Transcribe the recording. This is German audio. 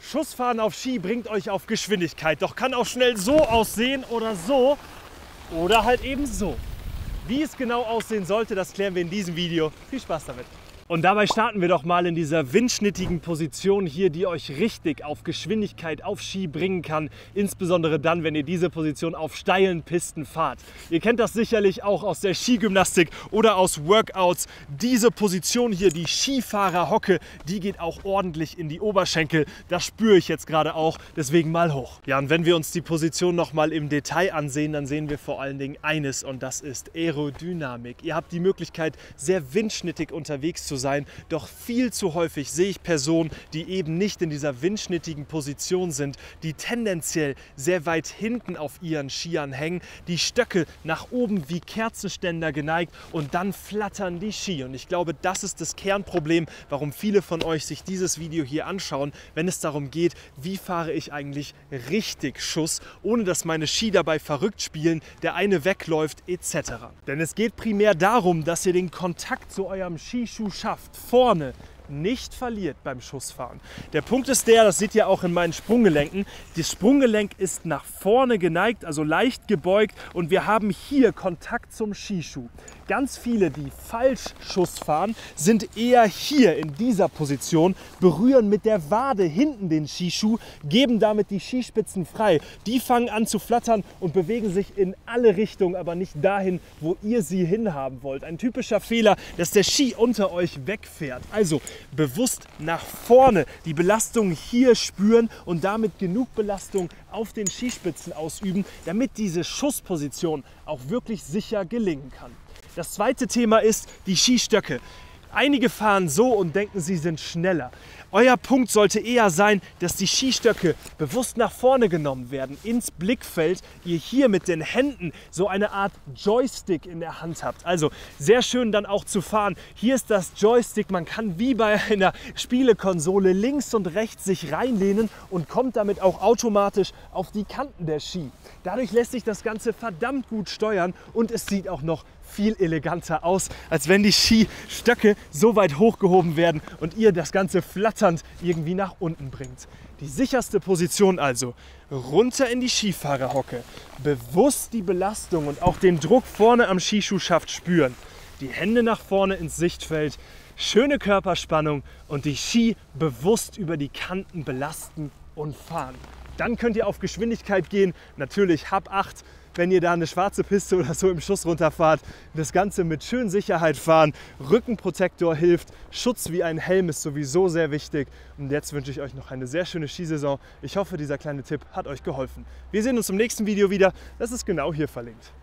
Schussfahren auf Ski bringt euch auf Geschwindigkeit, doch kann auch schnell so aussehen oder so oder halt eben so. Wie es genau aussehen sollte, das klären wir in diesem Video. Viel Spaß damit! Und dabei starten wir doch mal in dieser windschnittigen Position hier, die euch richtig auf Geschwindigkeit auf Ski bringen kann. Insbesondere dann, wenn ihr diese Position auf steilen Pisten fahrt. Ihr kennt das sicherlich auch aus der Skigymnastik oder aus Workouts. Diese Position hier, die Skifahrerhocke, die geht auch ordentlich in die Oberschenkel. Das spüre ich jetzt gerade auch, deswegen mal hoch. Ja, und wenn wir uns die Position noch mal im Detail ansehen, dann sehen wir vor allen Dingen eines und das ist Aerodynamik. Ihr habt die Möglichkeit, sehr windschnittig unterwegs zu sein, doch viel zu häufig sehe ich Personen, die eben nicht in dieser windschnittigen Position sind, die tendenziell sehr weit hinten auf ihren Skiern hängen, die Stöcke nach oben wie Kerzenständer geneigt und dann flattern die Ski. Und ich glaube, das ist das Kernproblem, warum viele von euch sich dieses Video hier anschauen, wenn es darum geht, wie fahre ich eigentlich richtig Schuss, ohne dass meine Ski dabei verrückt spielen, der eine wegläuft etc. Denn es geht primär darum, dass ihr den Kontakt zu eurem Skischuh schafft, vorne nicht verliert beim Schussfahren. Der Punkt ist der, das seht ihr auch in meinen Sprunggelenken, das Sprunggelenk ist nach vorne geneigt, also leicht gebeugt und wir haben hier Kontakt zum Skischuh. Ganz viele, die falsch Schuss fahren, sind eher hier in dieser Position, berühren mit der Wade hinten den Skischuh, geben damit die Skispitzen frei. Die fangen an zu flattern und bewegen sich in alle Richtungen, aber nicht dahin, wo ihr sie hinhaben wollt. Ein typischer Fehler, dass der Ski unter euch wegfährt. Also bewusst nach vorne die Belastung hier spüren und damit genug Belastung auf den Skispitzen ausüben, damit diese Schussposition auch wirklich sicher gelingen kann. Das zweite Thema ist die Skistöcke. Einige fahren so und denken, sie sind schneller. Euer Punkt sollte eher sein, dass die Skistöcke bewusst nach vorne genommen werden, ins Blickfeld. Ihr hier mit den Händen so eine Art Joystick in der Hand habt. Also sehr schön dann auch zu fahren. Hier ist das Joystick. Man kann wie bei einer Spielekonsole links und rechts sich reinlehnen und kommt damit auch automatisch auf die Kanten der Ski. Dadurch lässt sich das Ganze verdammt gut steuern und es sieht auch noch viel eleganter aus, als wenn die Skistöcke so weit hochgehoben werden und ihr das Ganze flatternd irgendwie nach unten bringt. Die sicherste Position also, runter in die Skifahrerhocke, bewusst die Belastung und auch den Druck vorne am Skischuhschaft spüren, die Hände nach vorne ins Sichtfeld, schöne Körperspannung und die Ski bewusst über die Kanten belasten und fahren. Dann könnt ihr auf Geschwindigkeit gehen, natürlich hab Acht, wenn ihr da eine schwarze Piste oder so im Schuss runterfahrt. Das Ganze mit schön Sicherheit fahren, Rückenprotektor hilft, Schutz wie ein Helm ist sowieso sehr wichtig. Und jetzt wünsche ich euch noch eine sehr schöne Skisaison. Ich hoffe, dieser kleine Tipp hat euch geholfen. Wir sehen uns im nächsten Video wieder, das ist genau hier verlinkt.